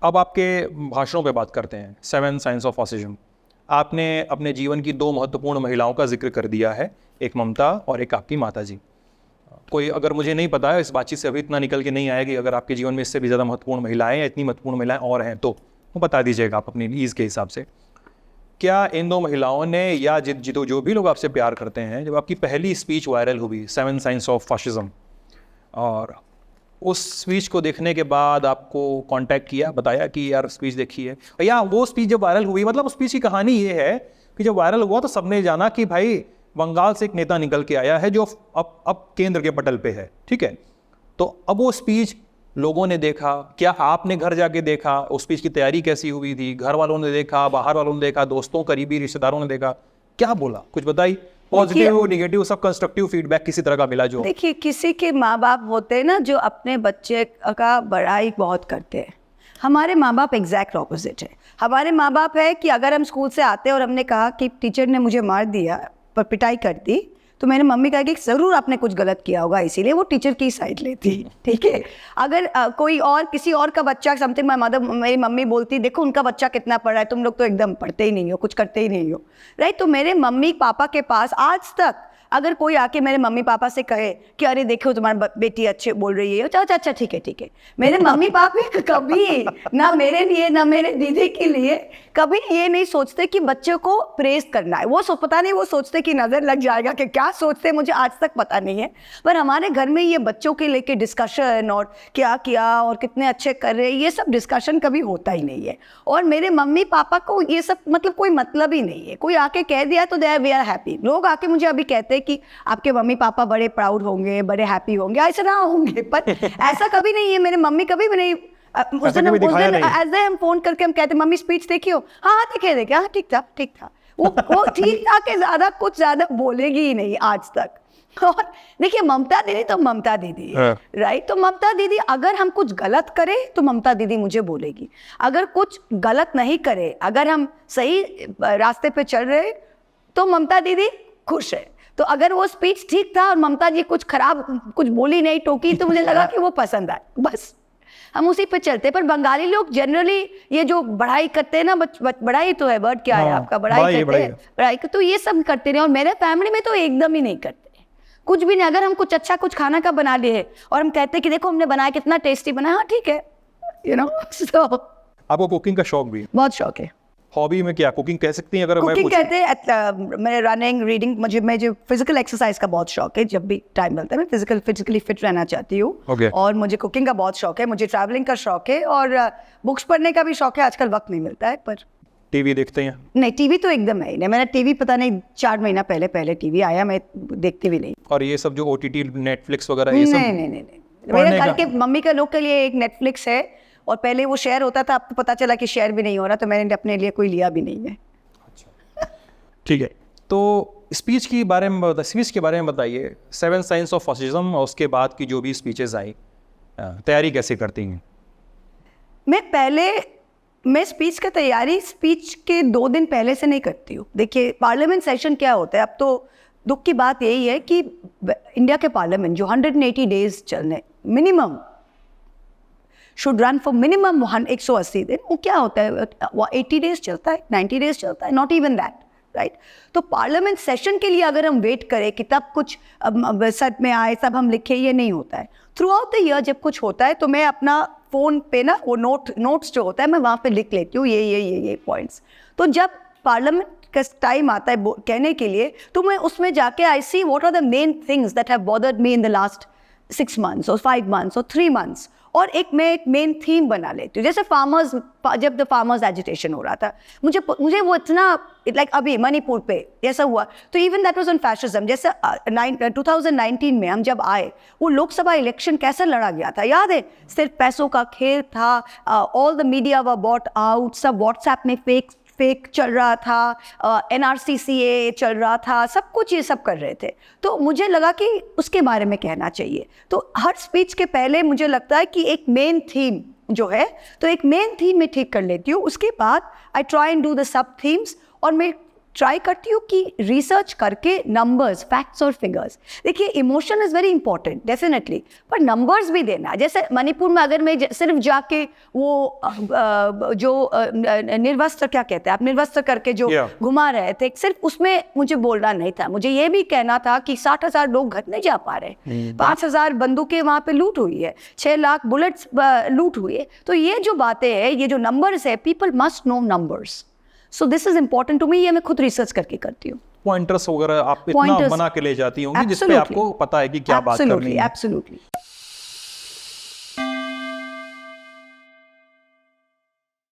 अब आपके भाषणों पे बात करते हैं। 7 साइंस ऑफ फैसिज्म, आपने अपने जीवन की 2 महत्वपूर्ण महिलाओं का जिक्र कर दिया है, एक ममता और एक आपकी माता जी। कोई अगर मुझे नहीं पता है, इस बातचीत से अभी इतना निकल के नहीं आया कि अगर आपके जीवन में इससे भी ज़्यादा महत्वपूर्ण महिलाएं या इतनी महत्वपूर्ण महिलाएं और हैं तो वो बता दीजिएगा आप अपनी ईज़ के हिसाब से। क्या इन 2 महिलाओं ने या जो भी लोग आपसे प्यार करते हैं, जब आपकी पहली स्पीच वायरल हुई 7 साइंस ऑफ फैसिज्म, और उस स्पीच को देखने के बाद आपको कांटेक्ट किया, बताया कि यार स्पीच देखी है, या वो स्पीच जब वायरल हुई, मतलब उस स्पीच की कहानी ये है कि जब वायरल हुआ तो सबने जाना कि भाई बंगाल से एक नेता निकल के आया है जो अब केंद्र के पटल पे है, ठीक है। तो अब वो स्पीच लोगों ने देखा, क्या आपने घर जाके देखा, उस स्पीच की तैयारी कैसी हुई थी, घर वालों ने देखा, बाहर वालों ने देखा, दोस्तों करीबी रिश्तेदारों ने देखा, क्या बोला, कुछ बताइए। पॉजिटिव नेगेटिव सब कंस्ट्रक्टिव फीडबैक किसी तरह का मिला जो? देखिए, किसी के माँ बाप होते हैं ना जो अपने बच्चे का बड़ाई बहुत करते हैं। हमारे माँ बाप एग्जैक्ट ऑपोजिट है। हमारे माँ बाप है कि अगर हम स्कूल से आते हैं और हमने कहा कि टीचर ने मुझे मार दिया पर पिटाई कर दी, तो मेरी मम्मी कहेगी ज़रूर आपने कुछ गलत किया होगा, इसीलिए वो टीचर की साइड लेती, ठीक है। अगर कोई और किसी और का बच्चा समथिंग, मेरी मम्मी बोलती देखो उनका बच्चा कितना पढ़ा है, तुम लोग तो एकदम पढ़ते ही नहीं हो, कुछ करते ही नहीं हो, राइट। तो मेरे मम्मी पापा के पास आज तक अगर कोई आके मेरे मम्मी पापा से कहे कि अरे देखो तुम्हारी बेटी अच्छे बोल रही है, अच्छा अच्छा ठीक है ठीक है, मेरे मम्मी पापा कभी ना मेरे लिए ना मेरे दीदी के लिए कभी ये नहीं सोचते कि बच्चे को प्रेज करना है। वो पता नहीं, वो सोचते कि नज़र लग जाएगा कि क्या सोचते, मुझे आज तक पता नहीं है। पर हमारे घर में ये बच्चों के लेके डिस्कशन और क्या किया और कितने अच्छे कर रहे हैं, ये सब डिस्कशन कभी होता ही नहीं है। और मेरे मम्मी पापा को ये सब मतलब कोई मतलब ही नहीं है। कोई आके कह दिया तो वी आर हैप्पी। लोग आके मुझे अभी कहते हैं कि आपके मम्मी पापा बड़े प्राउड होंगे, बड़े हैप्पी होंगे, ऐसा ना होंगे, पर ऐसा कभी नहीं है। मेरे मम्मी कभी भी नहीं, उस दिन हम फोन करके हम कहते मम्मी स्पीच देखी हो, हाँ देखे, हाँ ठीक था। वो ठीक था कि कुछ ज्यादा बोलेगी ही नहीं आज तक। और देखिए, ममता दीदी तो ममता दीदी है, राइट। तो ममता दीदी अगर हम कुछ गलत करें तो ममता दीदी मुझे बोलेगी, अगर कुछ गलत नहीं करे, अगर हम सही रास्ते पे चल रहे तो ममता दीदी खुश है। तो अगर वो स्पीच ठीक था और ममता जी कुछ खराब कुछ बोली नहीं, टोकी, तो मुझे लगा कि वो पसंद आए, बस हम उसी पे चलते। पर बंगाली लोग जनरली ये जो बढ़ाई करते हैं ना, बढ़ाई तो है वर्ड क्या है आपका, बढ़ाई करते हैं, बढ़ाई तो ये सब करते हैं। और मेरे फैमिली में तो एकदम ही नहीं करते कुछ भी नहीं। अगर हम कुछ अच्छा कुछ खाना का बना लिए और हम कहते हैं कि देखो हमने बनाया कितना टेस्टी बनाया, हाँ ठीक है, यू नो। सो आपको कुकिंग का शौक भी? बहुत शौक है। हॉबी में क्या कुकिंग कह सकती हैं? अगर कुकिंग कहते हैं, मैं रनिंग, रीडिंग, मुझे फिजिकल एक्सरसाइज का बहुत शौक है। जब भी टाइम मिलता है मैं फिजिकली फिट रहना चाहती हूँ। और मुझे कुकिंग का बहुत शौक है, मुझे ट्रैवलिंग का शौक है और बुक्स पढ़ने का भी शौक है। आजकल वक्त नहीं मिलता है। पर टीवी देखते हैं? नहीं, टीवी तो एकदम है नहीं। मैंने टीवी पता नहीं 4 महीना पहले टीवी आया, मैं देखती भी नहीं। और ये सब जो OTT नेटफ्लिक्स वगैरह ये सब? नहीं। मेरे घर के मम्मी के लोग के लिए एक नेटफ्लिक्स है, और पहले वो शेयर होता था, अब तो पता चला कि शेयर भी नहीं हो रहा, तो मैंने अपने लिए कोई लिया भी नहीं है। अच्छा, ठीक है। तो स्पीच के बारे में बताइए। 7 साइंस ऑफ फैसिज्म और उसके बाद की जो भी स्पीचेस आई, तैयारी कैसे करती हैं? मैं स्पीच का तैयारी स्पीच के 2 दिन पहले से नहीं करती हूँ। देखिए, पार्लियामेंट सेशन क्या होता है, अब तो दुख की बात यही है कि इंडिया के पार्लियामेंट जो 180 डेज चलने minimum should run for minimum 180 दिन, वो क्या होता है, 80 डेज चलता है, 90 डेज चलता है, नॉट इवन दैट, राइट। तो पार्लियामेंट सेशन के लिए अगर हम वेट करें कि तब कुछ सद में आए, सब हम लिखे, ये नहीं होता है। थ्रू आउट द ईयर जब कुछ होता है तो मैं अपना फ़ोन पे ना वो नोट्स जो होता है मैं वहाँ पे लिख लेती हूँ, ये पॉइंट्स। तो जब पार्लियामेंट का टाइम आता है कहने के लिए, तो मैं उसमें जाके I see what are the main things that have bothered me in the last 6 months और 5 months और 3 months, और मैं एक मेन थीम बना लेती हूँ। जैसे जब द फार्मर्स एजिटेशन हो रहा था, मुझे वो इतना लाइक अभी मणिपुर पे जैसा हुआ, तो even that was on fascism. जैसे 2019 में हम जब आए, वो लोकसभा इलेक्शन कैसे लड़ा गया था याद है? सिर्फ पैसों का खेल था, all the media were bought out, सब व्हाट्सएप में फेक चल रहा था, NRCCA चल रहा था, सब कुछ ये सब कर रहे थे। तो मुझे लगा कि उसके बारे में कहना चाहिए। तो हर स्पीच के पहले मुझे लगता है कि एक मेन थीम जो है, तो एक मेन थीम मैं ठीक कर लेती हूँ। उसके बाद I try and do the sub themes, और मैं ट्राई करती हूँ कि रिसर्च करके नंबर्स, फैक्ट्स और फिगर्स, देखिए emotion is very important definitely, पर नंबर्स भी देना। जैसे मणिपुर में अगर मैं सिर्फ जाके वो जो निर्वस्त्र, क्या कहते हैं आप, निर्वस्त्र करके जो घुमा रहे थे, सिर्फ उसमें मुझे बोलना नहीं था, मुझे ये भी कहना था कि 60,000 लोग घर नहीं जा पा रहे, 5,000 बंदूकें वहाँ पे लूट हुई है, 6 लाख बुलेट्स लूट हुई है। तो ये जो बातें हैं, ये जो नंबर्स है, people must know numbers. So this is important to me, ये मैं खुद रिसर्च करके करती हूँ। पॉइंटर्स वगैरह आप इतना बना के ले जाती होंगी जिसपे आपको पता है कि क्या बात करनी है। एब्सोल्युटली।